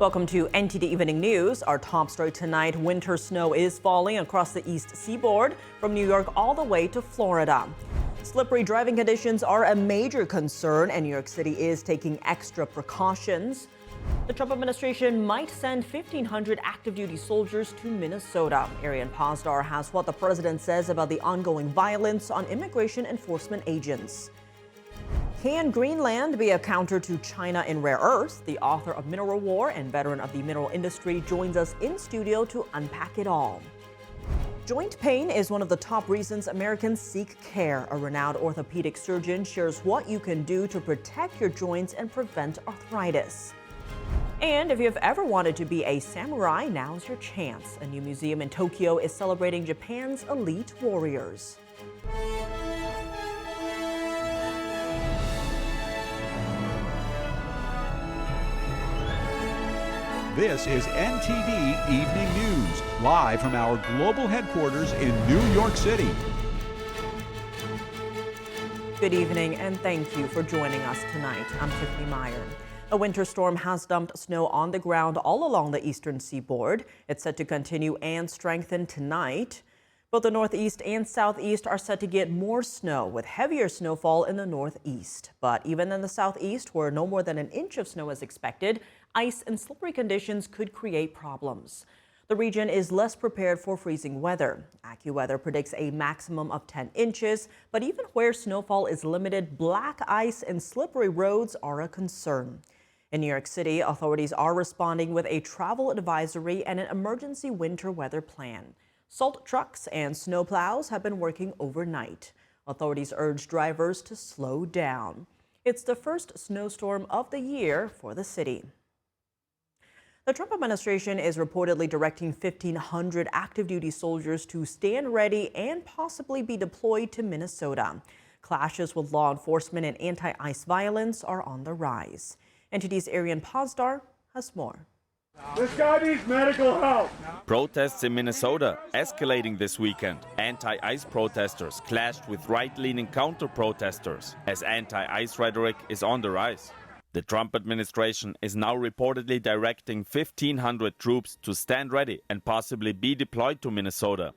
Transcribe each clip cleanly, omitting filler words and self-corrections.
Welcome to NTD Evening News. Our top story tonight, winter snow is falling across the east seaboard from New York all the way to Florida. Slippery driving conditions are a major concern, and New York City is taking extra precautions. The Trump administration might send 1,500 active duty soldiers to Minnesota. Arian Pasdar has what the president says about the ongoing violence on immigration enforcement agents. Can Greenland be a counter to China in rare earths? The author of Mineral War and veteran of the mineral industry joins us in studio to unpack it all. Joint pain is one of the top reasons Americans seek care. A renowned orthopedic surgeon shares what you can do to protect your joints and prevent arthritis. And if you've ever wanted to be a samurai, now's your chance. A new museum in Tokyo is celebrating Japan's elite warriors. This is NTD Evening News, live from our global headquarters in New York City. Good evening, and thank you for joining us tonight. I'm Tiffany Meyer. A winter storm has dumped snow on the ground all along the eastern seaboard. It's set to continue and strengthen tonight. Both the northeast and southeast are set to get more snow, with heavier snowfall in the northeast. But even in the southeast, where no more than an inch of snow is expected, ice and slippery conditions could create problems. The region is less prepared for freezing weather. AccuWeather predicts a maximum of 10 inches, but even where snowfall is limited, black ice and slippery roads are a concern. In New York City, authorities are responding with a travel advisory and an emergency winter weather plan. Salt trucks and snowplows have been working overnight. Authorities urge drivers to slow down. It's the first snowstorm of the year for the city. The Trump administration is reportedly directing 1,500 active duty soldiers to stand ready and possibly be deployed to Minnesota. Clashes with law enforcement and anti-ICE violence are on the rise. NTD's Arian Pasdar has more. This guy needs medical help. Protests in Minnesota escalating this weekend. Anti-ICE protesters clashed with right-leaning counter-protesters as anti-ICE rhetoric is on the rise. The Trump administration is now reportedly directing 1,500 troops to stand ready and possibly be deployed to Minnesota.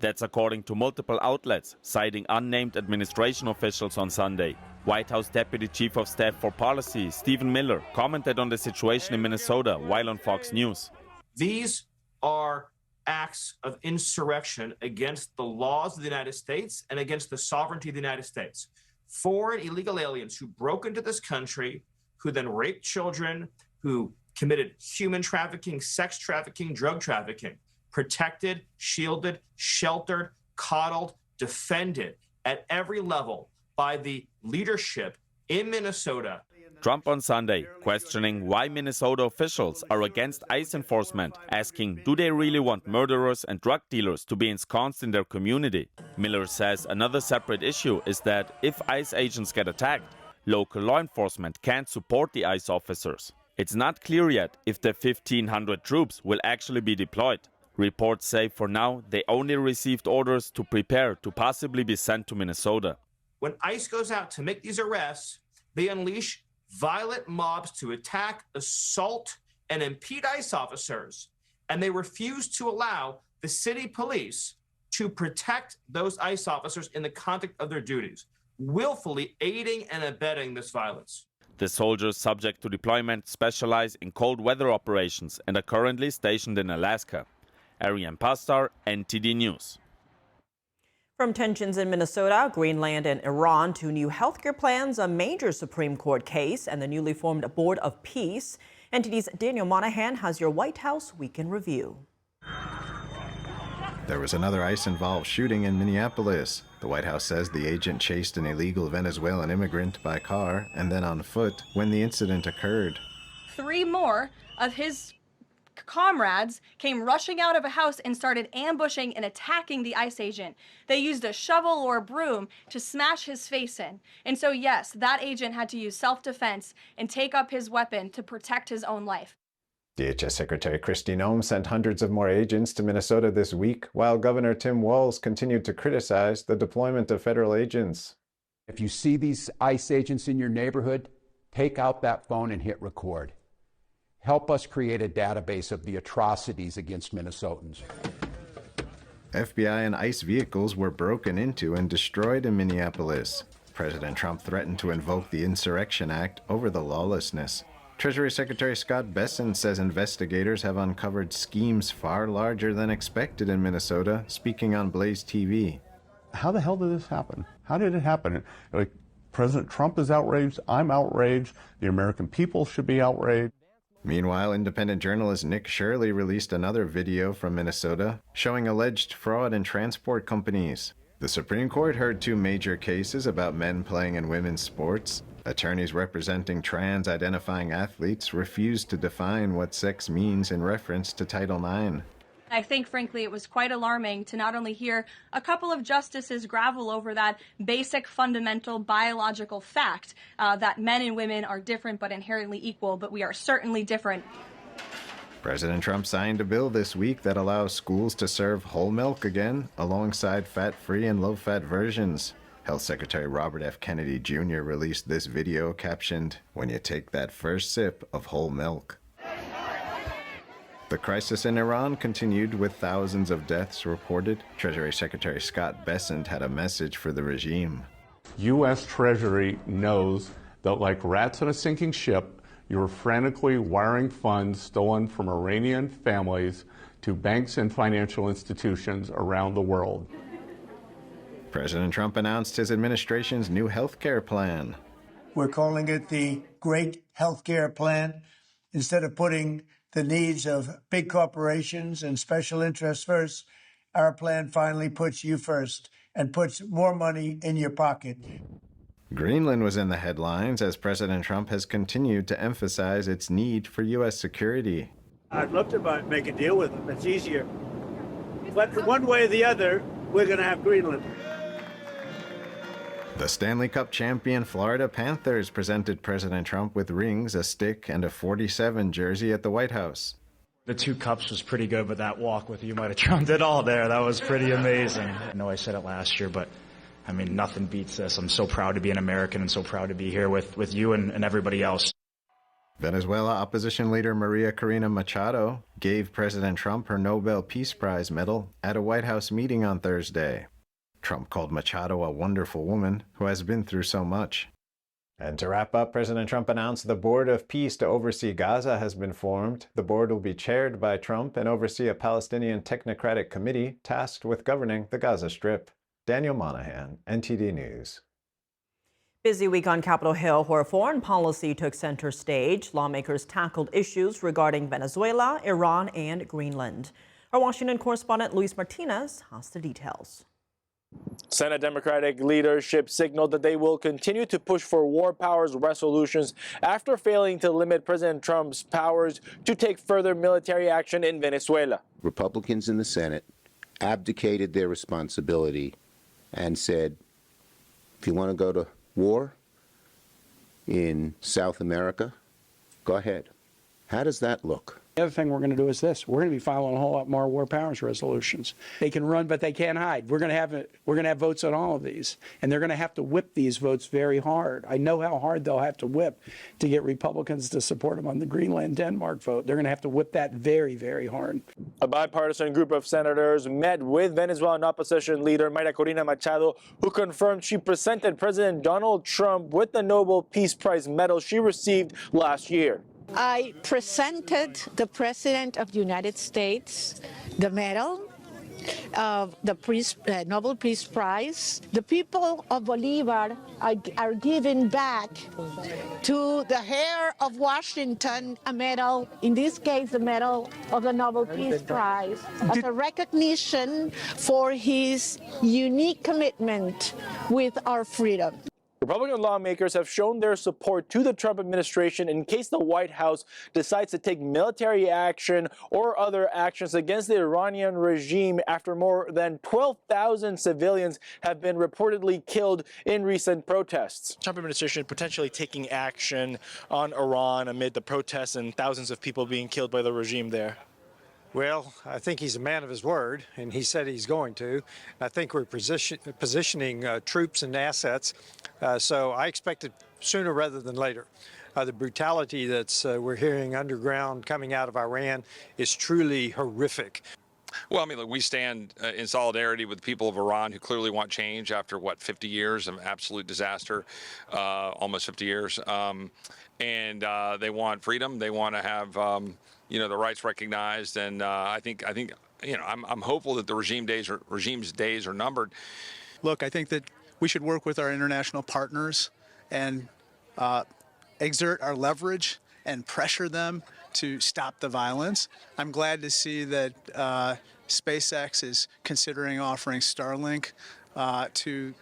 That's according to multiple outlets, citing unnamed administration officials on Sunday. White House Deputy Chief of Staff for Policy, Stephen Miller, commented on the situation in Minnesota while on Fox News. These are acts of insurrection against the laws of the United States and against the sovereignty of the United States. Foreign illegal aliens who broke into this country, who then raped children, who committed human trafficking, sex trafficking, drug trafficking, protected, shielded, sheltered, coddled, defended at every level by the leadership in Minnesota. Trump on Sunday questioning why Minnesota officials are against ICE enforcement, asking do they really want murderers and drug dealers to be ensconced in their community. Miller says another separate issue is that if ICE agents get attacked, local law enforcement can't support the ICE officers. It's not clear yet if the 1,500 troops will actually be deployed. Reports say for now they only received orders to prepare to possibly be sent to Minnesota. When ICE goes out to make these arrests, they unleash violent mobs to attack, assault, and impede ICE officers. And they refuse to allow the city police to protect those ICE officers in the context of their duties, willfully aiding and abetting this violence. The soldiers subject to deployment specialize in cold weather operations and are currently stationed in Alaska. Arian Pasdar, NTD News. From tensions in Minnesota, Greenland, and Iran to new healthcare plans, a major Supreme Court case, and the newly formed Board of Peace. NTD's Daniel Monahan has your White House Weekend Review. There was another ICE-involved shooting in Minneapolis. The White House says the agent chased an illegal Venezuelan immigrant by car and then on foot when the incident occurred. 3 more of his comrades came rushing out of a house and started ambushing and attacking the ICE agent. They used a shovel or a broom to smash his face in. And so, yes, that agent had to use self-defense and take up his weapon to protect his own life. DHS Secretary Kristi Noem sent hundreds of more agents to Minnesota this week, while Governor Tim Walz continued to criticize the deployment of federal agents. If you see these ICE agents in your neighborhood, take out that phone and hit record. help us create a database of the atrocities against Minnesotans. FBI and ICE vehicles were broken into and destroyed in Minneapolis. President Trump threatened to invoke the Insurrection Act over the lawlessness. Treasury Secretary Scott Bessent says investigators have uncovered schemes far larger than expected in Minnesota, speaking on Blaze TV. How the hell did this happen? How did it happen? Like, President Trump is outraged, I'm outraged, the American people should be outraged. Meanwhile, independent journalist Nick Shirley released another video from Minnesota showing alleged fraud in transport companies. The Supreme Court heard two major cases about men playing in women's sports. Attorneys representing trans-identifying athletes refused to define what sex means in reference to Title IX. I think, frankly, it was quite alarming to not only hear a couple of justices gravel over that basic, fundamental biological fact that men and women are different but inherently equal, but we are certainly different. President Trump signed a bill this week that allows schools to serve whole milk again, alongside fat-free and low-fat versions. Health Secretary Robert F. Kennedy Jr. released this video captioned, "When you take that first sip of whole milk." The crisis in Iran continued with thousands of deaths reported. Treasury Secretary Scott Bessent had a message for the regime. U.S. Treasury knows that like rats on a sinking ship, you're frantically wiring funds stolen from Iranian families to banks and financial institutions around the world. President Trump announced his administration's new health care plan. We're calling it the Great Health Care Plan. Instead of putting the needs of big corporations and special interests first, our plan finally puts you first and puts more money in your pocket. Greenland was in the headlines as President Trump has continued to emphasize its need for U.S. security. I'd love to make a deal with them. It's easier. But one way or the other, we're going to have Greenland. The Stanley Cup champion Florida Panthers presented President Trump with rings, a stick, and a 47 jersey at the White House. The 2 cups was pretty good, but that walk with you might have trumped it all there. That was pretty amazing. I know I said it last year, but I mean, nothing beats this. I'm so proud to be an American and so proud to be here with you and everybody else. Venezuela opposition leader Maria Corina Machado gave President Trump her Nobel Peace Prize medal at a White House meeting on Thursday. Trump called Machado a wonderful woman who has been through so much. And to wrap up, President Trump announced the Board of Peace to oversee Gaza has been formed. The board will be chaired by Trump and oversee a Palestinian technocratic committee tasked with governing the Gaza Strip. Daniel Monahan, NTD News. Busy week on Capitol Hill where foreign policy took center stage. Lawmakers tackled issues regarding Venezuela, Iran, and Greenland. Our Washington correspondent Luis Martinez has the details. Senate Democratic leadership signaled that they will continue to push for war powers resolutions after failing to limit President Trump's powers to take further military action in Venezuela. Republicans in the Senate abdicated their responsibility and said, if you want to go to war in South America, go ahead. How does that look? The other thing we're going to do is this. We're going to be filing a whole lot more war powers resolutions. They can run, but they can't hide. We're going to have votes on all of these, and they're going to have to whip these votes very hard. I know how hard they'll have to whip to get Republicans to support them on the Greenland-Denmark vote. They're going to have to whip that very, very hard. A bipartisan group of senators met with Venezuelan opposition leader Maria Corina Machado, who confirmed she presented President Donald Trump with the Nobel Peace Prize medal she received last year. I presented the President of the United States the medal of the Nobel Peace Prize. The people of Bolivar are giving back to the heir of Washington a medal, in this case the medal of the Nobel Peace Prize, as a recognition for his unique commitment with our freedom. Republican lawmakers have shown their support to the Trump administration in case the White House decides to take military action or other actions against the Iranian regime after more than 12,000 civilians have been reportedly killed in recent protests. Trump administration potentially taking action on Iran amid the protests and thousands of people being killed by the regime there. Well, I think he's a man of his word, and he said he's going to. I think we're positioning troops and assets, so I expect it sooner rather than later. The brutality that's we're hearing underground coming out of Iran is truly horrific. Well, I mean, look, we stand in solidarity with the people of Iran who clearly want change after, 50 years of absolute disaster, almost 50 years. And they want freedom. They want to have, the rights recognized. And I think, I'm hopeful that the regime's days are numbered. Look, I think that we should work with our international partners and exert our leverage and pressure them to stop the violence. I'm glad to see that SpaceX is considering offering Starlink to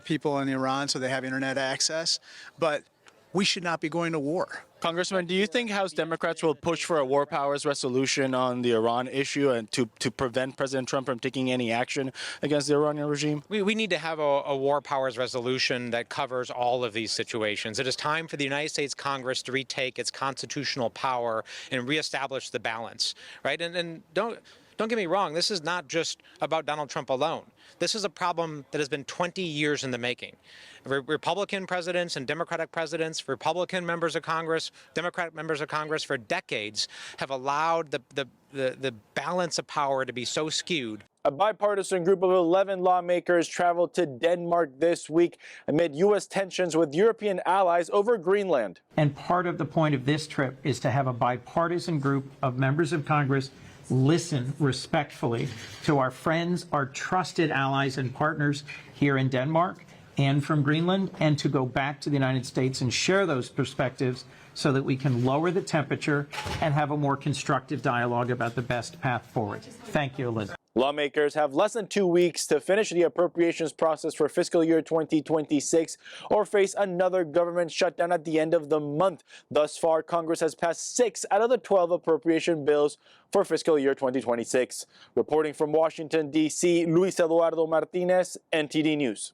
people in Iran so they have internet access, but we should not be going to war. Congressman, do you think House Democrats will push for a war powers resolution on the Iran issue and to prevent President Trump from taking any action against the Iranian regime? We need to have a war powers resolution that covers all of these situations. It is time for the United States Congress to retake its constitutional power and reestablish the balance, right? And don't get me wrong, this is not just about Donald Trump alone. This is a problem that has been 20 years in the making. Republican presidents and Democratic presidents, Republican members of Congress, Democratic members of Congress for decades have allowed the balance of power to be so skewed. A bipartisan group of 11 lawmakers traveled to Denmark this week amid U.S. tensions with European allies over Greenland. And part of the point of this trip is to have a bipartisan group of members of Congress listen respectfully to our friends, our trusted allies and partners here in Denmark and from Greenland, and to go back to the United States and share those perspectives so that we can lower the temperature and have a more constructive dialogue about the best path forward. Thank you, Elizabeth. Lawmakers have less than 2 weeks to finish the appropriations process for fiscal year 2026 or face another government shutdown at the end of the month. Thus far, Congress has passed 6 out of the 12 appropriation bills for fiscal year 2026. Reporting from Washington, D.C., Luis Eduardo Martinez, NTD News.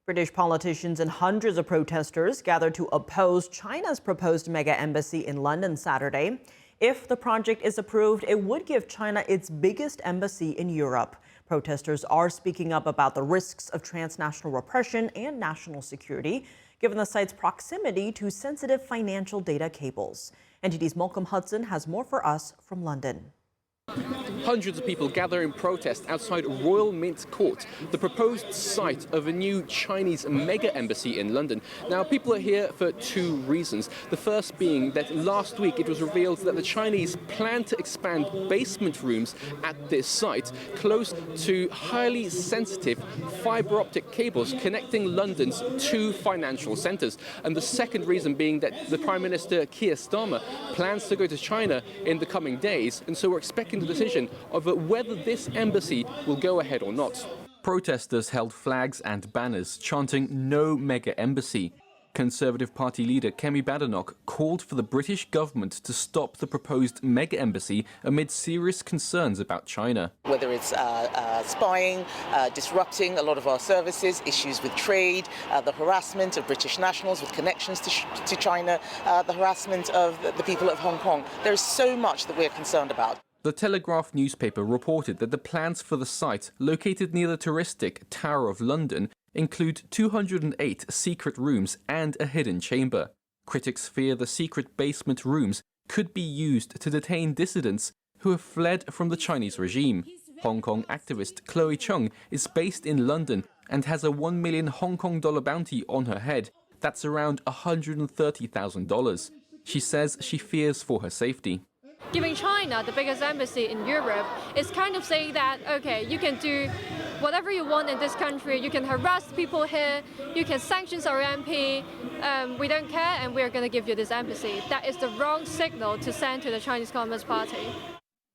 British politicians and hundreds of protesters gathered to oppose China's proposed mega embassy in London Saturday. If the project is approved, it would give China its biggest embassy in Europe. Protesters are speaking up about the risks of transnational repression and national security, given the site's proximity to sensitive financial data cables. NTD's Malcolm Hudson has more for us from London. Hundreds of people gather in protest outside Royal Mint Court, the proposed site of a new Chinese mega embassy in London. Now, people are here for 2 reasons. The first being that last week it was revealed that the Chinese plan to expand basement rooms at this site close to highly sensitive fiber optic cables connecting London's 2 financial centres. And the second reason being that the Prime Minister Keir Starmer plans to go to China in the coming days, and so we're expecting the decision of whether this embassy will go ahead or not. Protesters held flags and banners chanting "No Mega Embassy." Conservative Party leader Kemi Badenoch called for the British government to stop the proposed mega embassy amid serious concerns about China. Whether it's spying, disrupting a lot of our services, issues with trade, the harassment of British nationals with connections to China, the harassment of the people of Hong Kong. There is so much that we're concerned about. The Telegraph newspaper reported that the plans for the site, located near the touristic Tower of London, include 208 secret rooms and a hidden chamber. Critics fear the secret basement rooms could be used to detain dissidents who have fled from the Chinese regime. Hong Kong activist Chloe Chung is based in London and has a $1 million Hong Kong dollar bounty on her head. That's around $130,000. She says she fears for her safety. Giving China the biggest embassy in Europe is kind of saying that, okay, you can do whatever you want in this country, you can harass people here, you can sanction our MP, we don't care and we're going to give you this embassy. That is the wrong signal to send to the Chinese Communist Party.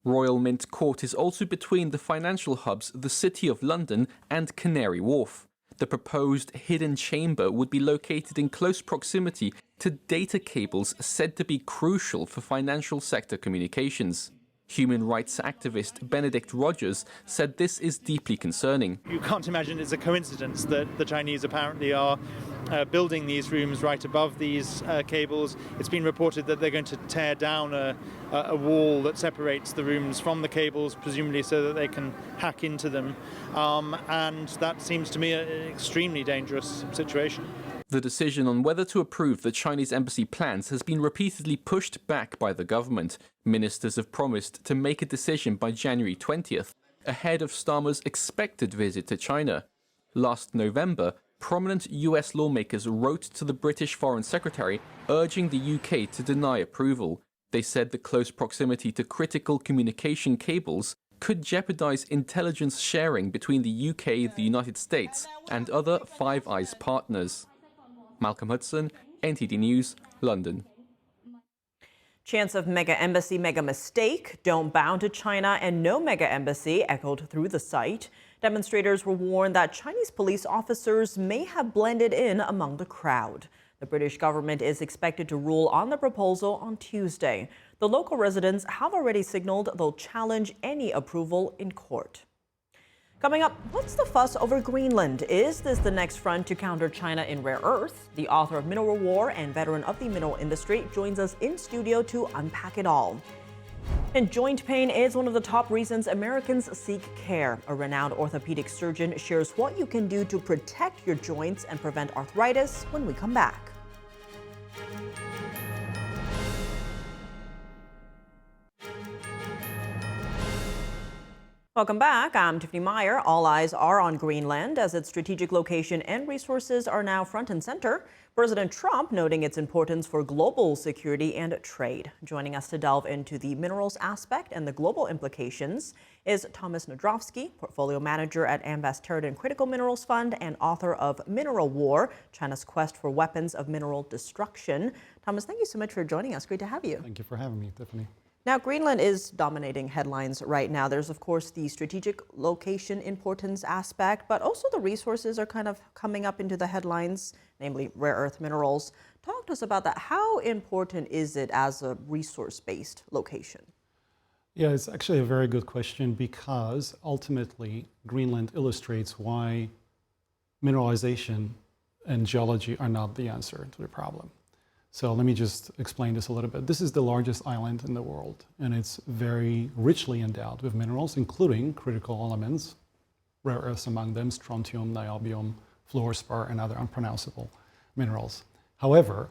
Royal Mint Court is also between the financial hubs, the City of London and Canary Wharf. The proposed hidden chamber would be located in close proximity to data cables said to be crucial for financial sector communications. Human rights activist Benedict Rogers said this is deeply concerning. You can't imagine it's a coincidence that the Chinese apparently are building these rooms right above these cables. It's been reported that they're going to tear down a wall that separates the rooms from the cables, presumably so that they can hack into them. And that seems to me an extremely dangerous situation. The decision on whether to approve the Chinese embassy plans has been repeatedly pushed back by the government. Ministers have promised to make a decision by January 20th, ahead of Starmer's expected visit to China. Last November, prominent US lawmakers wrote to the British Foreign Secretary urging the UK to deny approval. They said the close proximity to critical communication cables could jeopardize intelligence sharing between the UK, the United States, and other Five Eyes partners. Malcolm Hudson, NTD News, London. Chants of mega embassy, mega mistake, don't bow to China, and no mega embassy echoed through the site. Demonstrators were warned that Chinese police officers may have blended in among the crowd. The British government is expected to rule on the proposal on Tuesday. The local residents have already signaled they'll challenge any approval in court. Coming up, what's the fuss over Greenland? Is this the next front to counter China in rare earth? The author of Mineral War and veteran of the mineral industry joins us in studio to unpack it all. And joint pain is one of the top reasons Americans seek care. A renowned orthopedic surgeon shares what you can do to protect your joints and prevent arthritis when we come back. Welcome back. I'm Tiffany Meyer. All eyes are on Greenland as its strategic location and resources are now front and center. President Trump noting its importance for global security and trade. Joining us to delve into the minerals aspect and the global implications is Thomas Nadrowski, portfolio manager at Amvest Territon Critical Minerals Fund and author of Mineral War, China's Quest for Weapons of Mineral Destruction. Thomas, thank you so much for joining us. Great to have you. Thank you for having me, Tiffany. Now, Greenland is dominating headlines right now. There's, of course, the strategic location importance aspect, but also the resources are kind of coming up into the headlines, namely rare earth minerals. Talk to us about that. How important is it as a resource-based location? Yeah, it's actually a very good question because ultimately Greenland illustrates why mineralization and geology are not the answer to the problem. So let me just explain this a little bit. This is the largest island in the world, and it's very richly endowed with minerals, including critical elements, rare earths among them, strontium, niobium, fluorspar, and other unpronounceable minerals. However,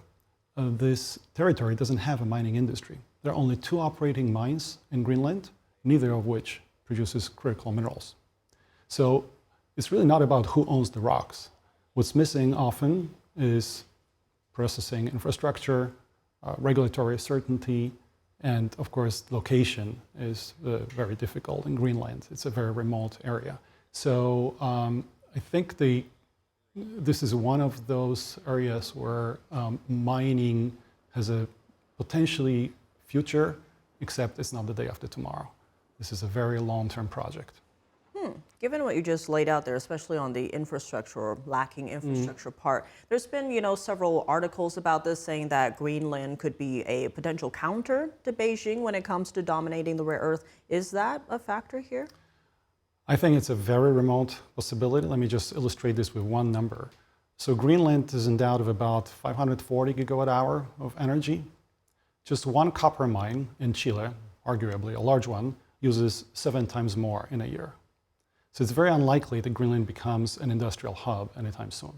this territory doesn't have a mining industry. There are only 2 operating mines in Greenland, neither of which produces critical minerals. So it's really not about who owns the rocks. What's missing often is processing infrastructure, regulatory certainty, and of course, location is very difficult in Greenland. It's a very remote area. So I think this is one of those areas where mining has a potentially future, except it's not the day after tomorrow. This is a very long-term project. Given what you just laid out there, especially on the infrastructure or lacking infrastructure part, there's been, several articles about this saying that Greenland could be a potential counter to Beijing when it comes to dominating the rare earth. Is that a factor here? I think it's a very remote possibility. Let me just illustrate this with one number. So Greenland is endowed with about 540 gigawatt hour of energy. Just one copper mine in Chile, arguably a large one, uses 7 times more in a year. So it's very unlikely that Greenland becomes an industrial hub anytime soon.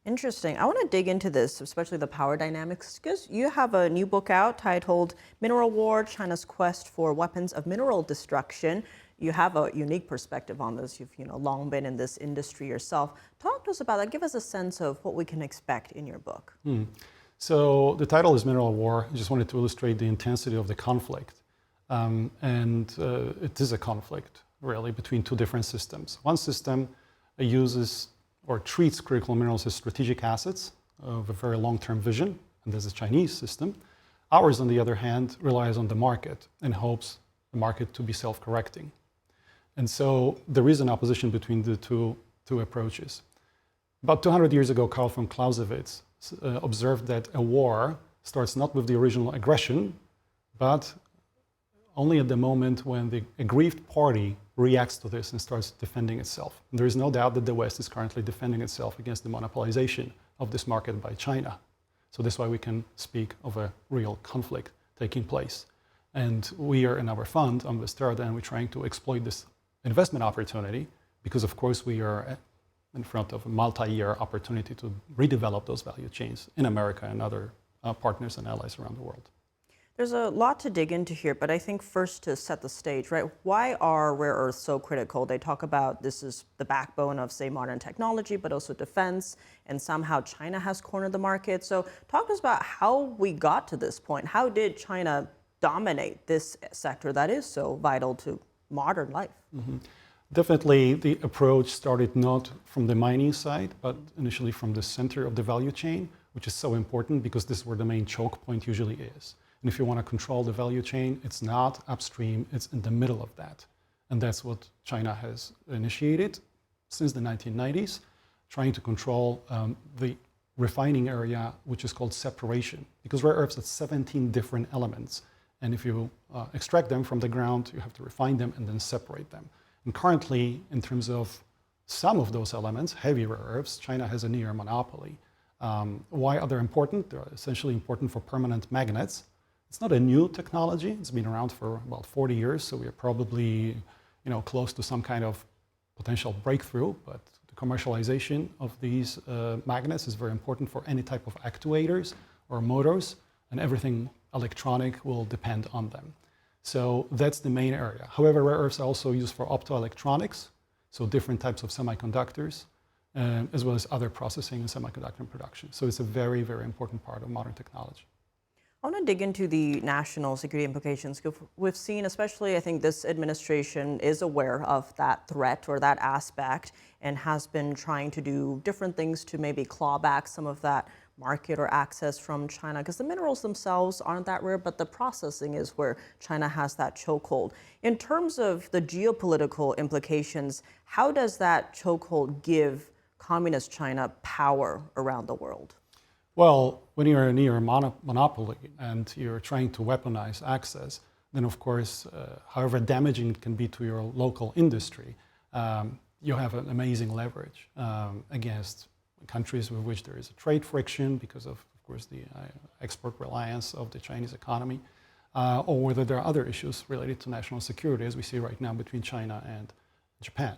Interesting. I want to dig into this, especially the power dynamics, because you have a new book out titled Mineral War, China's Quest for Weapons of Mineral Destruction. You have a unique perspective on this. You've long been in this industry yourself. Talk to us about that. Give us a sense of what we can expect in your book. So the title is Mineral War. I just wanted to illustrate the intensity of the conflict. It is a conflict, really, between 2 different systems. One system uses or treats critical minerals as strategic assets of a very long-term vision, and there's a Chinese system. Ours, on the other hand, relies on the market and hopes the market to be self-correcting. And so there is an opposition between the two approaches. About 200 years ago, Karl von Clausewitz observed that a war starts not with the original aggression, but only at the moment when the aggrieved party reacts to this and starts defending itself. And there is no doubt that the West is currently defending itself against the monopolization of this market by China. So that's why we can speak of a real conflict taking place. And we are in our fund, Amvest Territon, and we're trying to exploit this investment opportunity because, of course, we are in front of a multi-year opportunity to redevelop those value chains in America and other partners and allies around the world. There's a lot to dig into here, but I think first to set the stage, right? Why are rare earths so critical? They talk about this is the backbone of, say, modern technology, but also defense, and somehow China has cornered the market. So talk to us about how we got to this point. How did China dominate this sector that is so vital to modern life? Mm-hmm. Definitely, the approach started not from the mining side, but initially from the center of the value chain, which is so important because this is where the main choke point usually is. And if you want to control the value chain, it's not upstream, it's in the middle of that. And that's what China has initiated since the 1990s, trying to control the refining area, which is called separation. Because rare earths have 17 different elements. And if you extract them from the ground, you have to refine them and then separate them. And currently, in terms of some of those elements, heavy rare earths, China has a near monopoly. Why are they important? They're essentially important for permanent magnets. It's not a new technology. It's been around for about 40 years, so we are probably, close to some kind of potential breakthrough. But the commercialization of these magnets is very important for any type of actuators or motors, and everything electronic will depend on them. So that's the main area. However, rare earths are also used for optoelectronics, so different types of semiconductors, as well as other processing and semiconductor production. So it's a very, very important part of modern technology. I want to dig into the national security implications. We've seen, especially I think this administration is aware of that threat or that aspect and has been trying to do different things to maybe claw back some of that market or access from China, because the minerals themselves aren't that rare, but the processing is where China has that chokehold. In terms of the geopolitical implications, how does that chokehold give communist China power around the world? Well, when you're near a monopoly and you're trying to weaponize access, then of course, however damaging it can be to your local industry, you have an amazing leverage against countries with which there is a trade friction because of course, the export reliance of the Chinese economy, or whether there are other issues related to national security, as we see right now between China and Japan.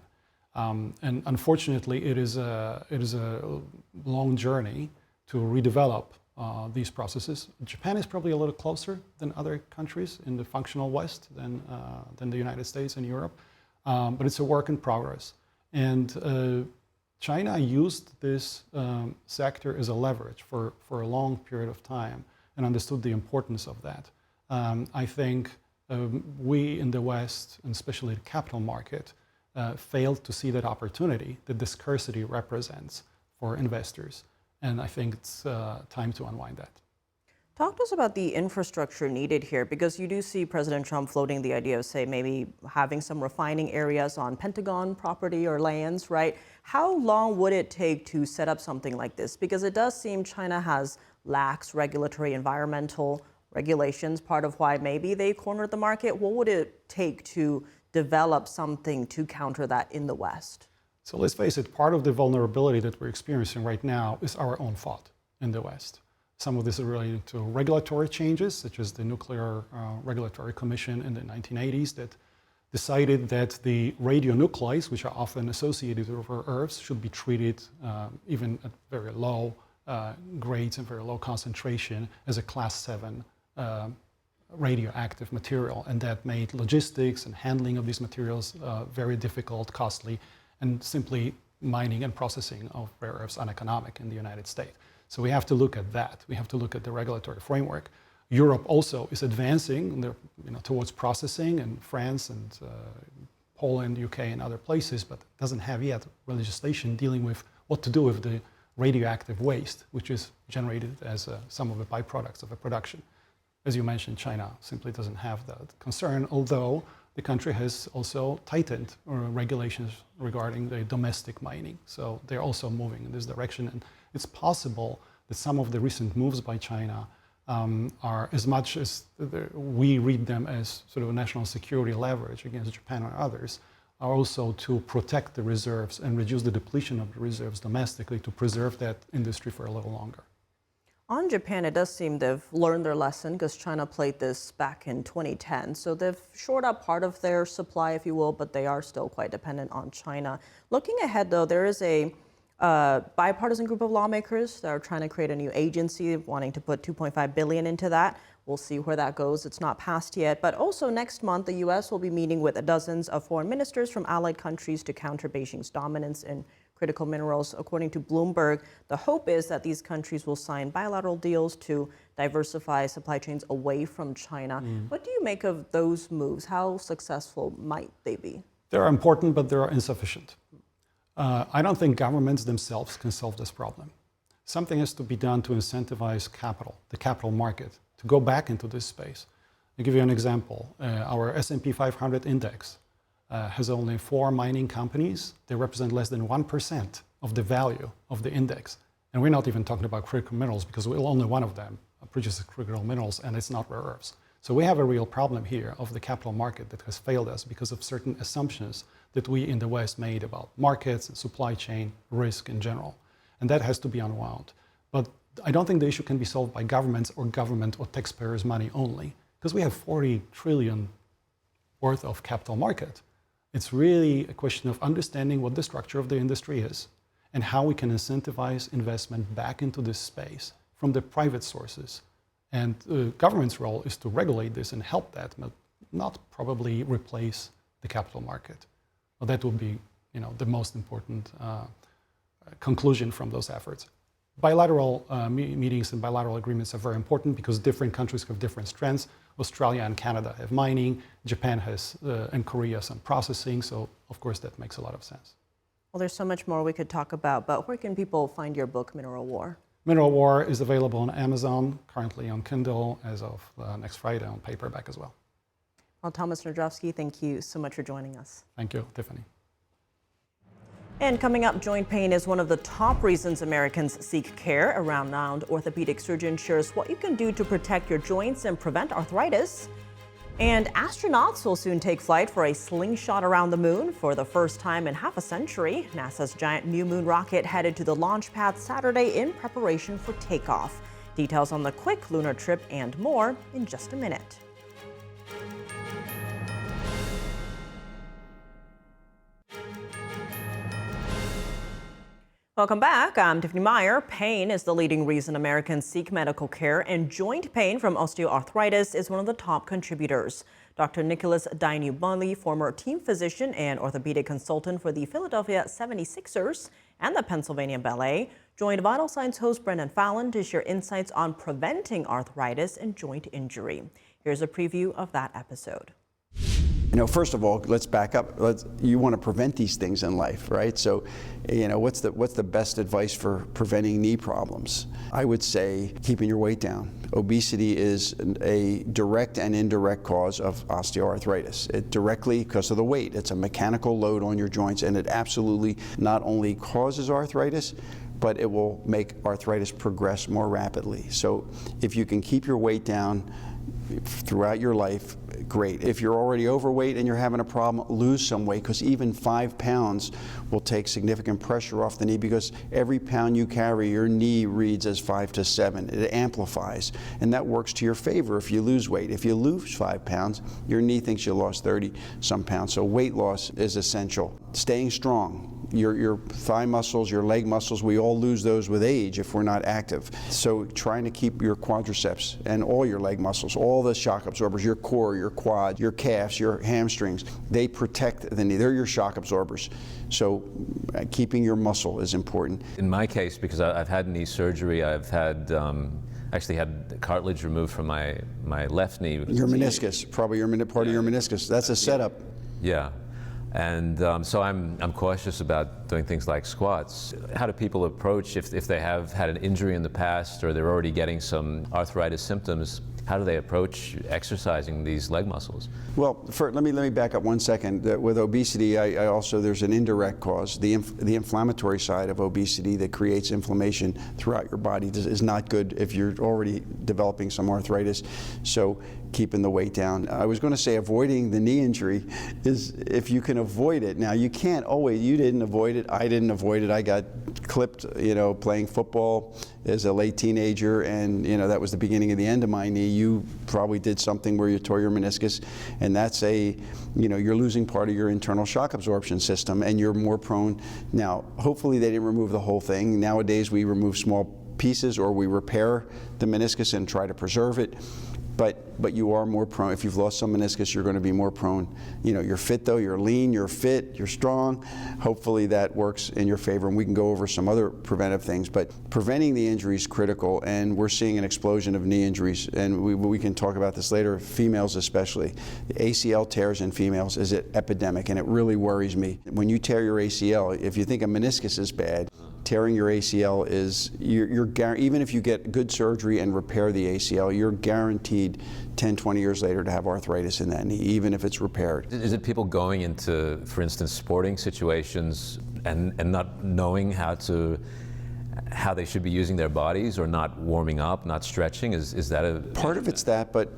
And unfortunately, it is a long journey to redevelop these processes. Japan is probably a little closer than other countries in the functional West than the United States and Europe, but it's a work in progress. And China used this sector as a leverage for a long period of time and understood the importance of that. I think we in the West, and especially the capital market, failed to see that opportunity that the scarcity represents for investors. And I think it's time to unwind that. Talk to us about the infrastructure needed here, because you do see President Trump floating the idea of, say, maybe having some refining areas on Pentagon property or lands, right? How long would it take to set up something like this? Because it does seem China has lax regulatory environmental regulations, part of why maybe they cornered the market. What would it take to develop something to counter that in the West? So let's face it, part of the vulnerability that we're experiencing right now is our own fault in the West. Some of this is related to regulatory changes, such as the Nuclear Regulatory Commission in the 1980s that decided that the radionuclides, which are often associated with rare earths, should be treated even at very low grades and very low concentration as a class 7 radioactive material. And that made logistics and handling of these materials very difficult, costly, and simply mining and processing of rare earths uneconomic in the United States. So we have to look at that. We have to look at the regulatory framework. Europe also is advancing towards processing, and France and Poland, UK, and other places, but doesn't have yet legislation dealing with what to do with the radioactive waste, which is generated as some of the byproducts of a production. As you mentioned, China simply doesn't have that concern, although the country has also tightened regulations regarding the domestic mining. So they're also moving in this direction. And it's possible that some of the recent moves by China are, as much as we read them as sort of a national security leverage against Japan or others, are also to protect the reserves and reduce the depletion of the reserves domestically to preserve that industry for a little longer. On Japan, it does seem they've learned their lesson, because China played this back in 2010. So they've shored up part of their supply, if you will, but they are still quite dependent on China. Looking ahead, though, there is a bipartisan group of lawmakers that are trying to create a new agency, wanting to put $2.5 billion into that. We'll see where that goes. It's not passed yet. But also next month, the U.S. will be meeting with dozens of foreign ministers from allied countries to counter Beijing's dominance in critical minerals. According to Bloomberg, the hope is that these countries will sign bilateral deals to diversify supply chains away from China. What do you make of those moves? How successful might they be? They're important, but they're insufficient. I don't think governments themselves can solve this problem. Something has to be done to incentivize capital, the capital market, to go back into this space. I'll give you an example. Our S&P 500 index has only 4 mining companies. They represent less than 1% of the value of the index. And we're not even talking about critical minerals because only one of them produces critical minerals, and it's not rare earths. So we have a real problem here of the capital market that has failed us because of certain assumptions that we in the West made about markets and supply chain risk in general. And that has to be unwound. But I don't think the issue can be solved by governments or government or taxpayers' money only, because we have 40 trillion worth of capital market. It's really a question of understanding what the structure of the industry is and how we can incentivize investment back into this space from the private sources. And the government's role is to regulate this and help that, but not probably replace the capital market. Well, that would be, the most important conclusion from those efforts. Bilateral meetings and bilateral agreements are very important because different countries have different strengths. Australia and Canada have mining, Japan has, and Korea some processing, so of course that makes a lot of sense. Well, there's so much more we could talk about, but where can people find your book, Mineral War? Mineral War is available on Amazon, currently on Kindle, as of next Friday on paperback as well. Well, Thomas Nordrowski, thank you so much for joining us. Thank you, Tiffany. And coming up, joint pain is one of the top reasons Americans seek care. A renowned orthopedic surgeon shares what you can do to protect your joints and prevent arthritis. And astronauts will soon take flight for a slingshot around the moon for the first time in half a century. NASA's giant New Moon rocket headed to the launch pad Saturday in preparation for takeoff. Details on the quick lunar trip and more in just a minute. Welcome back. I'm Tiffany Meyer. Pain is the leading reason Americans seek medical care, and joint pain from osteoarthritis is one of the top contributors. Dr. Nicholas Dainu-Bunley, former team physician and orthopedic consultant for the Philadelphia 76ers and the Pennsylvania Ballet, joined Vital Signs host Brendan Fallon to share insights on preventing arthritis and joint injury. Here's a preview of that episode. First of all, let's back up. You want to prevent these things in life, right? So, what's the best advice for preventing knee problems? I would say keeping your weight down. Obesity is a direct and indirect cause of osteoarthritis. It directly because of the weight. It's a mechanical load on your joints, and it absolutely not only causes arthritis, but it will make arthritis progress more rapidly. So, if you can keep your weight down throughout your life, great. If you're already overweight and you're having a problem, lose some weight, because even 5 pounds will take significant pressure off the knee, because every pound you carry, your knee reads as 5 to 7. It amplifies, and that works to your favor if you lose weight. If you lose 5 pounds, your knee thinks you lost 30 some pounds. So weight loss is essential. Staying strong. Your thigh muscles, your leg muscles, we all lose those with age if we're not active. So trying to keep your quadriceps and all your leg muscles, all the shock absorbers, your core, your quad, your calves, your hamstrings, they protect the knee. They're your shock absorbers. So keeping your muscle is important. In my case, because I've had knee surgery, I've had actually had cartilage removed from my left knee. Your meniscus, probably part of your meniscus. That's a setup. Yeah. And so I'm cautious about doing things like squats. How do people approach if they have had an injury in the past or they're already getting some arthritis symptoms? How do they approach exercising these leg muscles? Well, let me back up 1 second. With obesity, I also, there's an indirect cause. The inflammatory side of obesity that creates inflammation throughout your body is not good if you're already developing some arthritis. So keeping the weight down. I was going to say avoiding the knee injury is if you can avoid it. Now you can't always, you didn't avoid it, I didn't avoid it. I got clipped, playing football as a late teenager, and that was the beginning of the end of my knee. you probably did something where you tore your meniscus, and that's you're losing part of your internal shock absorption system, and you're more prone. Now, hopefully they didn't remove the whole thing. Nowadays we remove small pieces, or we repair the meniscus and try to preserve it. But you are more prone. If you've lost some meniscus, you're going to be more prone. You're fit though, you're lean, you're fit, you're strong. Hopefully that works in your favor, and we can go over some other preventive things. But preventing the injury is critical, and we're seeing an explosion of knee injuries, and we can talk about this later, females especially. The ACL tears in females is an epidemic, and it really worries me. When you tear your ACL, if you think a meniscus is bad, tearing your ACL is, even if you get good surgery and repair the ACL, you're guaranteed 10, 20 years later to have arthritis in that knee, even if it's repaired. Is it people going into, for instance, sporting situations and not knowing how they should be using their bodies, or not warming up, not stretching? Is that a part of it's that, but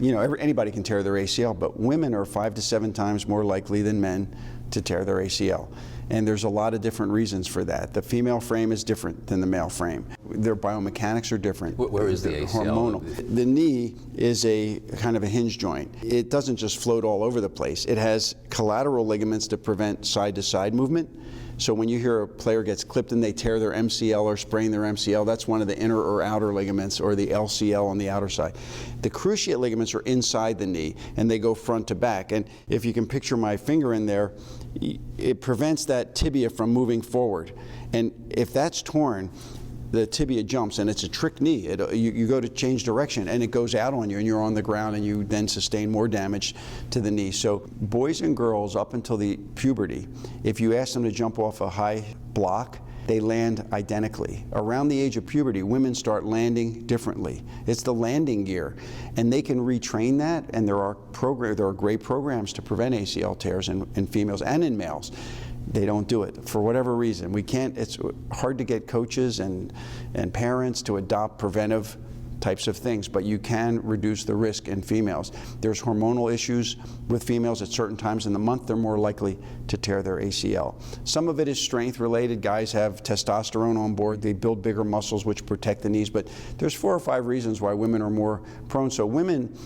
anybody can tear their ACL, but women are 5 to 7 times more likely than men to tear their ACL. And there's a lot of different reasons for that. The female frame is different than the male frame. Their biomechanics are different. Where is the ACL? Hormonal. The knee is a kind of a hinge joint. It doesn't just float all over the place. It has collateral ligaments to prevent side-to-side movement. So when you hear a player gets clipped and they tear their MCL or sprain their MCL, that's one of the inner or outer ligaments, or the LCL on the outer side. The cruciate ligaments are inside the knee, and they go front to back. And if you can picture my finger in there, it prevents that tibia from moving forward. And if that's torn, the tibia jumps, and it's a trick knee. You go to change direction, and it goes out on you, and you're on the ground, and you then sustain more damage to the knee. So boys and girls up until the puberty, if you ask them to jump off a high block, they land identically. Around the age of puberty, women start landing differently. It's the landing gear, and they can retrain that, and there are great programs to prevent ACL tears in females and in males. They don't do it for whatever reason. We can't. It's hard to get coaches and parents to adopt preventive types of things, but you can reduce the risk in females. There's hormonal issues with females at certain times in the month. They're more likely to tear their ACL. Some of it is strength related. Guys have testosterone on board. They build bigger muscles which protect the knees, but there's 4 or 5 reasons why women are more prone. So women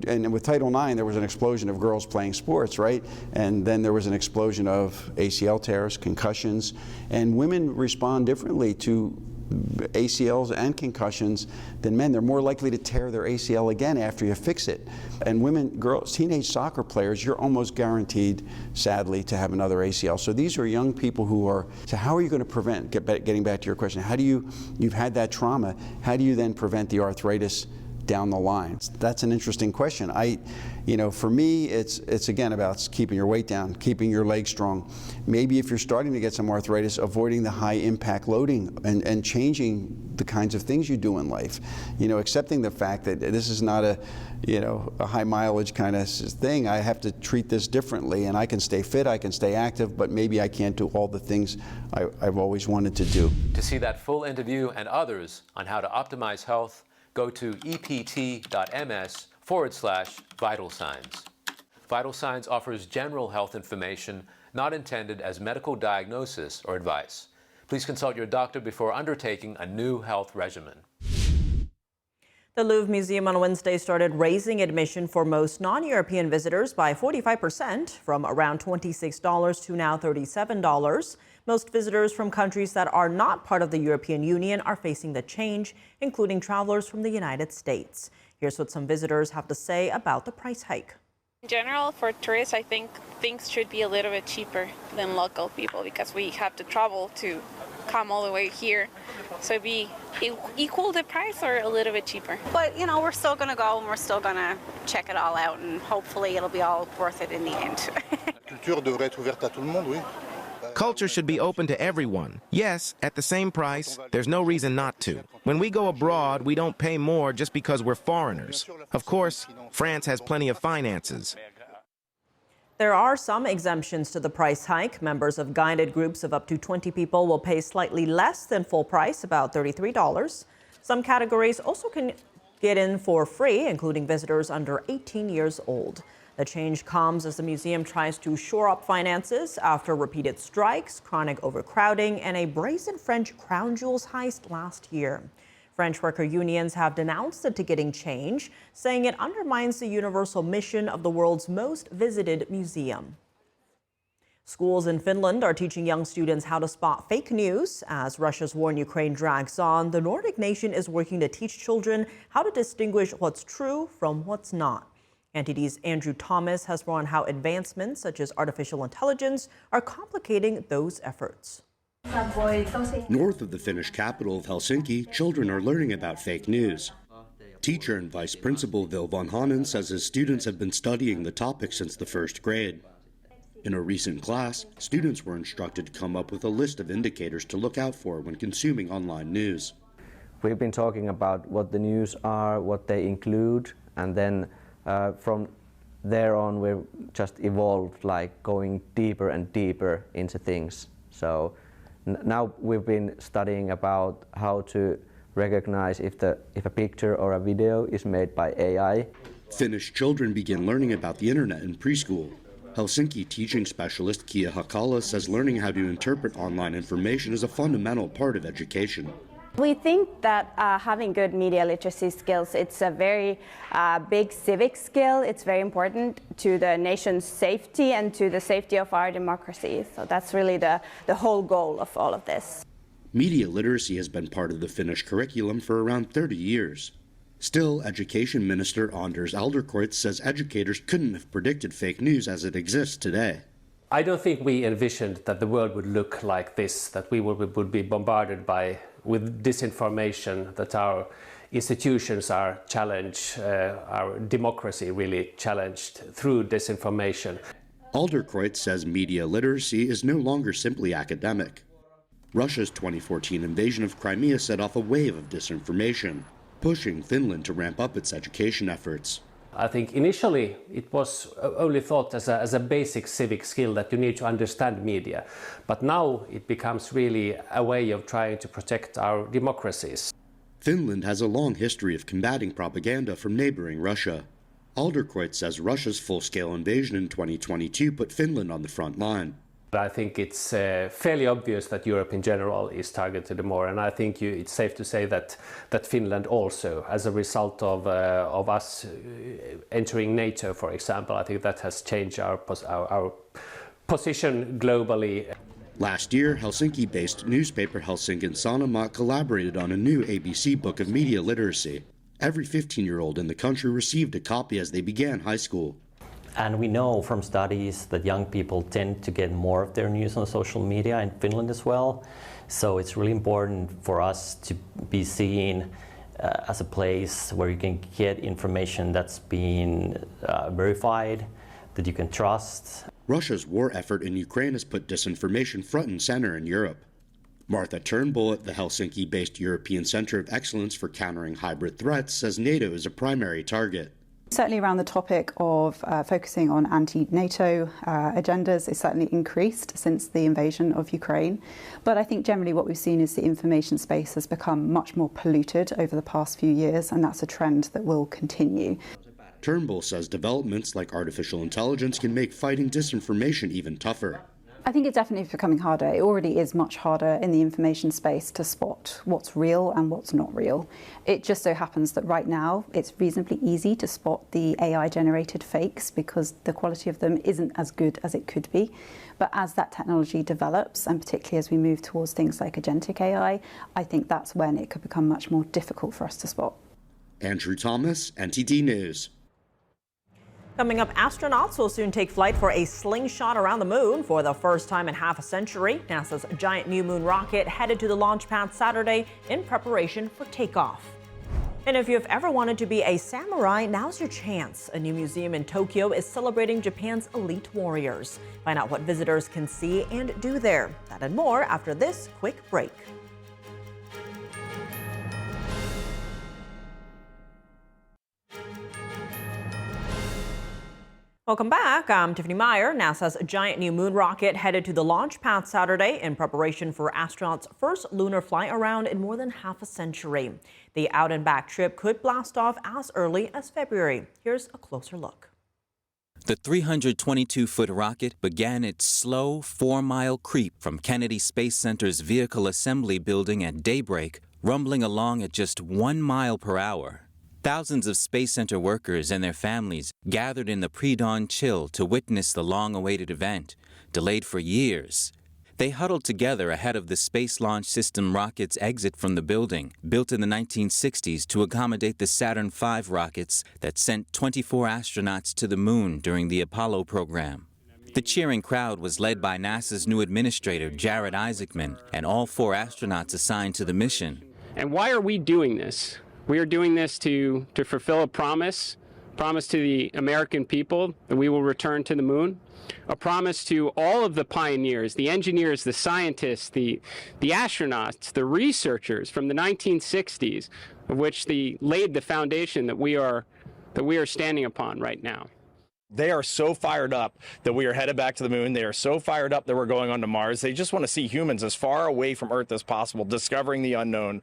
and with Title IX, there was an explosion of girls playing sports, right? And then there was an explosion of ACL tears, concussions, and women respond differently to ACLs and concussions than men. They're more likely to tear their ACL again after you fix it. And women, girls, teenage soccer players, you're almost guaranteed, sadly, to have another ACL. So these are young people who are, so how are you going to prevent, getting back to your question, how do you've had that trauma, how do you then prevent the arthritis down the line? That's an interesting question. For me, it's again about keeping your weight down, keeping your legs strong. Maybe if you're starting to get some arthritis, avoiding the high impact loading and changing the kinds of things you do in life. Accepting the fact that this is not a high mileage kind of thing. I have to treat this differently, and I can stay fit, I can stay active, but maybe I can't do all the things I've always wanted to do. To see that full interview and others on how to optimize health, go to ept.ms/vital signs. Vital Signs offers general health information not intended as medical diagnosis or advice. Please consult your doctor before undertaking a new health regimen. The Louvre Museum on Wednesday started raising admission for most non-European visitors by 45%, from around $26 to now $37. Most visitors from countries that are not part of the European Union are facing the change, including travelers from the United States. Here's what some visitors have to say about the price hike. In general, for tourists, I think things should be a little bit cheaper than local people, because we have to travel to come all the way here. So it'd be equal the price or a little bit cheaper. But, we're still going to go, and we're still going to check it all out, and hopefully it'll be all worth it in the end. Culture should be open to everyone. Yes, at the same price, there's no reason not to. When we go abroad, we don't pay more just because we're foreigners. Of course, France has plenty of finances. There are some exemptions to the price hike. Members of guided groups of up to 20 people will pay slightly less than full price, about $33. Some categories also can get in for free, including visitors under 18 years old. The change comes as the museum tries to shore up finances after repeated strikes, chronic overcrowding, and a brazen French crown jewels heist last year. French worker unions have denounced the ticketing change, saying it undermines the universal mission of the world's most visited museum. Schools in Finland are teaching young students how to spot fake news. As Russia's war in Ukraine drags on, the Nordic nation is working to teach children how to distinguish what's true from what's not. NTD's Andrew Thomas has more on how advancements such as artificial intelligence are complicating those efforts. North of the Finnish capital of Helsinki, children are learning about fake news. Teacher and Vice Principal Vil von Hanen says his students have been studying the topic since the first grade. In a recent class, students were instructed to come up with a list of indicators to look out for when consuming online news. We've been talking about what the news are, what they include, and then from there on we've just evolved, like going deeper and deeper into things. So now we've been studying about how to recognize if a picture or a video is made by AI. Finnish children begin learning about the internet in preschool. Helsinki teaching specialist Kia Hakala says learning how to interpret online information is a fundamental part of education. We think that having good media literacy skills, it's a very big civic skill. It's very important to the nation's safety and to the safety of our democracy. So that's really the whole goal of all of this. Media literacy has been part of the Finnish curriculum for around 30 years. Still, Education Minister Anders Alderkreutz says educators couldn't have predicted fake news as it exists today. I don't think we envisioned that the world would look like this, that we would be bombarded with disinformation, that our institutions are challenged, our democracy really challenged through disinformation. Alderkreutz says media literacy is no longer simply academic. Russia's 2014 invasion of Crimea set off a wave of disinformation, pushing Finland to ramp up its education efforts. I think initially it was only thought as a basic civic skill that you need to understand media, but now it becomes really a way of trying to protect our democracies. Finland has a long history of combating propaganda from neighboring Russia. Alderkreutz says Russia's full-scale invasion in 2022 put Finland on the front line. I think it's fairly obvious that Europe in general is targeted more, and I think it's safe to say that Finland also, as a result of us entering NATO, for example, I think that has changed our position globally. Last year, Helsinki-based newspaper Helsingin Sanomat collaborated on a new ABC book of media literacy. Every 15-year-old in the country received a copy as they began high school. And we know from studies that young people tend to get more of their news on social media in Finland as well. So it's really important for us to be seen as a place where you can get information that's been verified, that you can trust. Russia's war effort in Ukraine has put disinformation front and center in Europe. Martha Turnbull at the Helsinki-based European Centre of Excellence for Countering Hybrid Threats says NATO is a primary target. Certainly around the topic of focusing on anti-NATO agendas is certainly increased since the invasion of Ukraine. But I think generally what we've seen is the information space has become much more polluted over the past few years, and that's a trend that will continue. Turnbull says developments like artificial intelligence can make fighting disinformation even tougher. I think it's definitely becoming harder. It already is much harder in the information space to spot what's real and what's not real. It just so happens that right now it's reasonably easy to spot the AI-generated fakes because the quality of them isn't as good as it could be. But as that technology develops, and particularly as we move towards things like agentic AI, I think that's when it could become much more difficult for us to spot. Andrew Thomas, NTD News. Coming up, astronauts will soon take flight for a slingshot around the moon for the first time in half a century. NASA's giant new moon rocket headed to the launch pad Saturday in preparation for takeoff. And if you've ever wanted to be a samurai, now's your chance. A new museum in Tokyo is celebrating Japan's elite warriors. Find out what visitors can see and do there. That and more after this quick break. Welcome back. I'm Tiffany Meyer. NASA's giant new moon rocket headed to the launch pad Saturday in preparation for astronauts' first lunar flight around in more than half a century. The out and back trip could blast off as early as February. Here's a closer look. The 322-foot rocket began its slow 4-mile creep from Kennedy Space Center's Vehicle Assembly Building at daybreak rumbling along at just 1 mile per hour. Thousands of Space Center workers and their families gathered in the pre-dawn chill to witness the long-awaited event, delayed for years. They huddled together ahead of the Space Launch System rocket's exit from the building, built in the 1960s to accommodate the Saturn V rockets that sent 24 astronauts to the moon during the Apollo program. The cheering crowd was led by NASA's new administrator, Jared Isaacman, and all 4 astronauts assigned to the mission. And why are we doing this? We are doing this to fulfill a promise to the American people that we will return to the moon, a promise to all of the pioneers, the engineers, the scientists, the astronauts, the researchers from the 1960s, of which laid the foundation that we are standing upon right now. They are so fired up that we are headed back to the moon. They are so fired up that we're going on to Mars. They just want to see humans as far away from Earth as possible, discovering the unknown.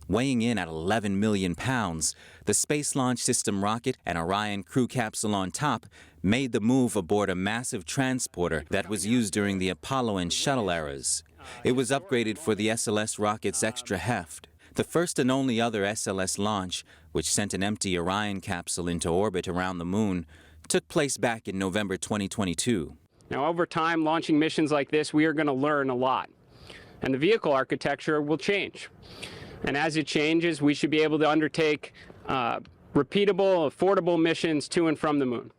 Weighing in at 11 million pounds, the Space Launch System rocket and Orion crew capsule on top made the move aboard a massive transporter that was used during the Apollo and Shuttle eras. It was upgraded for the SLS rocket's extra heft. The first and only other SLS launch, which sent an empty Orion capsule into orbit around the moon, took place back in November 2022. Now, over time, launching missions like this, we are going to learn a lot, and the vehicle architecture will change. And as it changes, we should be able to undertake repeatable, affordable missions to and from the moon.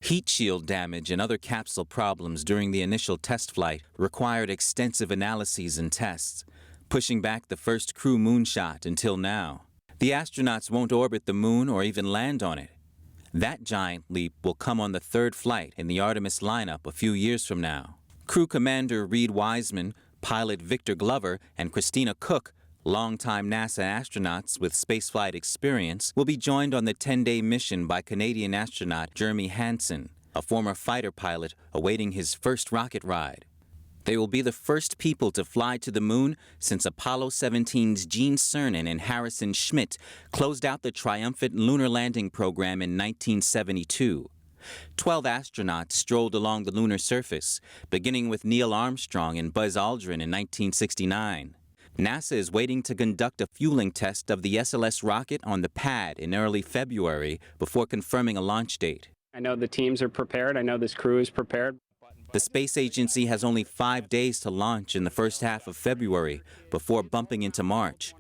Heat shield damage and other capsule problems during the initial test flight required extensive analyses and tests, pushing back the first crew moonshot until now. The astronauts won't orbit the moon or even land on it. That giant leap will come on the 3rd flight in the Artemis lineup a few years from now. Crew Commander Reed Wiseman, pilot Victor Glover, and Christina Cook, longtime NASA astronauts with spaceflight experience, will be joined on the 10-day mission by Canadian astronaut Jeremy Hansen, a former fighter pilot awaiting his first rocket ride. They will be the first people to fly to the moon since Apollo 17's Gene Cernan and Harrison Schmitt closed out the triumphant lunar landing program in 1972. 12 astronauts strolled along the lunar surface, beginning with Neil Armstrong and Buzz Aldrin in 1969. NASA is waiting to conduct a fueling test of the SLS rocket on the pad in early February before confirming a launch date. I know the teams are prepared. I know this crew is prepared. The space agency has only 5 days to launch in the first half of February before bumping into March.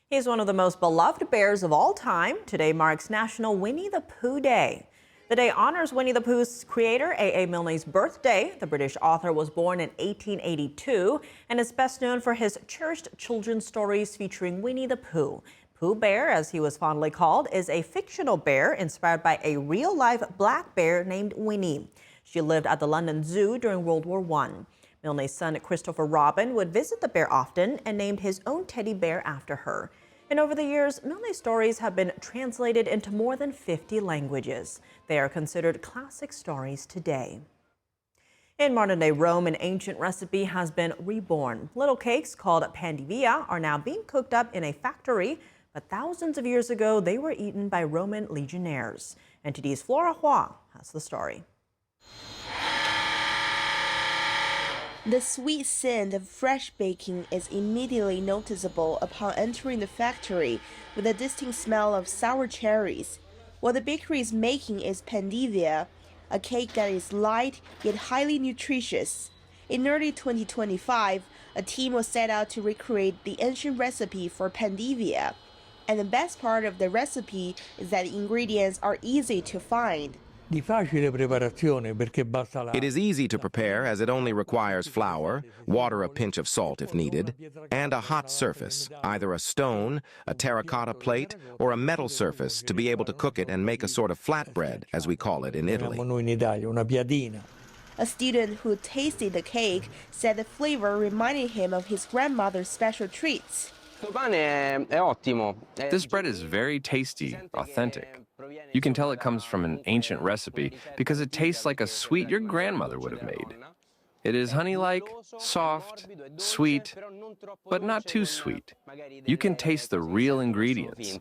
He's one of the most beloved bears of all time. Today marks National Winnie the Pooh Day. The day honors Winnie the Pooh's creator, A.A. Milne's birthday. The British author was born in 1882 and is best known for his cherished children's stories featuring Winnie the Pooh. Pooh Bear, as he was fondly called, is a fictional bear inspired by a real-life black bear named Winnie. She lived at the London Zoo during World War I. Milne's son, Christopher Robin, would visit the bear often and named his own teddy bear after her. And over the years, Milne's stories have been translated into more than 50 languages. They are considered classic stories today. In modern-day Rome, an ancient recipe has been reborn. Little cakes called pandivia are now being cooked up in a factory, but thousands of years ago, they were eaten by Roman legionnaires. NTD's Flora Hua has the story. The sweet scent of fresh baking is immediately noticeable upon entering the factory, with a distinct smell of sour cherries. What the bakery is making is pandivia, a cake that is light yet highly nutritious. In early 2025, a team was set out to recreate the ancient recipe for pandivia. And the best part of the recipe is that the ingredients are easy to find. It is easy to prepare as it only requires flour, water, a pinch of salt if needed, and a hot surface, either a stone, a terracotta plate, or a metal surface to be able to cook it and make a sort of flatbread, as we call it in Italy. A student who tasted the cake said the flavor reminded him of his grandmother's special treats. This bread is very tasty, authentic. You can tell it comes from an ancient recipe because it tastes like a sweet your grandmother would have made. It is honey-like, soft, sweet, but not too sweet. You can taste the real ingredients.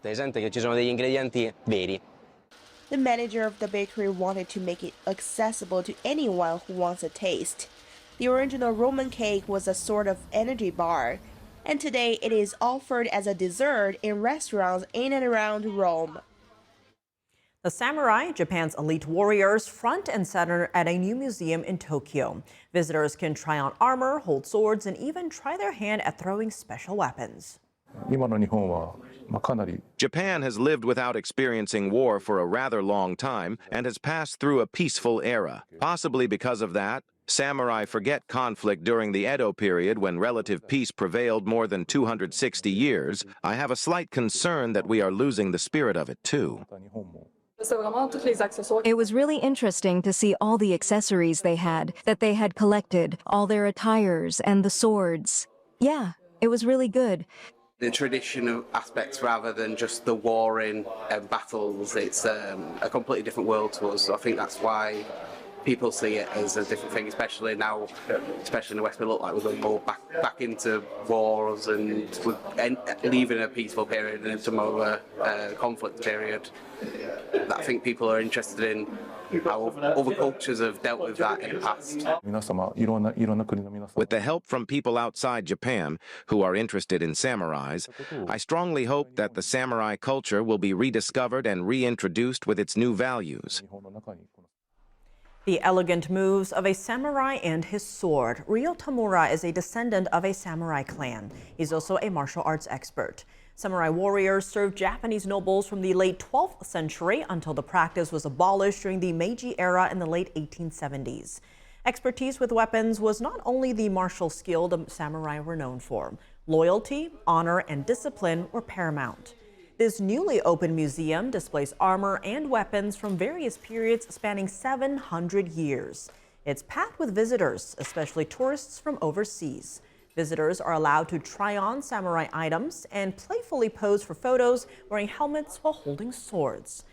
The manager of the bakery wanted to make it accessible to anyone who wants a taste. The original Roman cake was a sort of energy bar. and today it is offered as a dessert in restaurants in and around Rome. The samurai, Japan's elite warriors, front and center at a new museum in Tokyo. Visitors can try on armor, hold swords, and even try their hand at throwing special weapons. Japan has lived without experiencing war for a rather long time and has passed through a peaceful era. Possibly because of that, samurai forget conflict during the Edo period when relative peace prevailed more than 260 years. I have a slight concern that we are losing the spirit of it too. It was really interesting to see all the accessories they had collected, all their attires and the swords. Yeah, it was really good. The traditional aspects rather than just the warring battles, it's a completely different world to us. So I think that's why people see it as a different thing, especially now, especially in the West, we look like we're going more back into wars and leaving a peaceful period and into more a conflict period. I think people are interested in how other cultures have dealt with that in the past. With the help from people outside Japan who are interested in samurais, I strongly hope that the samurai culture will be rediscovered and reintroduced with its new values. The elegant moves of a samurai and his sword. Ryo Tamura is a descendant of a samurai clan. He's also a martial arts expert. Samurai warriors served Japanese nobles from the late 12th century until the practice was abolished during the Meiji era in the late 1870s. Expertise with weapons was not only the martial skill the samurai were known for. Loyalty, honor, and discipline were paramount. This newly opened museum displays armor and weapons from various periods spanning 700 years. It's packed with visitors, especially tourists from overseas. Visitors are allowed to try on samurai items and playfully pose for photos wearing helmets while holding swords.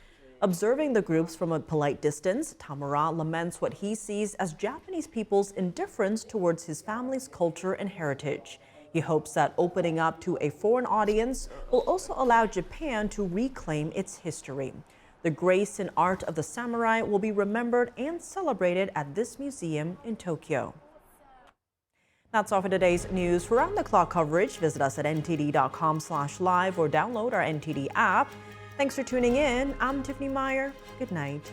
Observing the groups from a polite distance, Tamura laments what he sees as Japanese people's indifference towards his family's culture and heritage. He hopes that opening up to a foreign audience will also allow Japan to reclaim its history. The grace and art of the samurai will be remembered and celebrated at this museum in Tokyo. That's all for today's news. For round-the-clock coverage, visit us at ntd.com/live or download our NTD app. Thanks for tuning in. I'm Tiffany Meyer. Good night.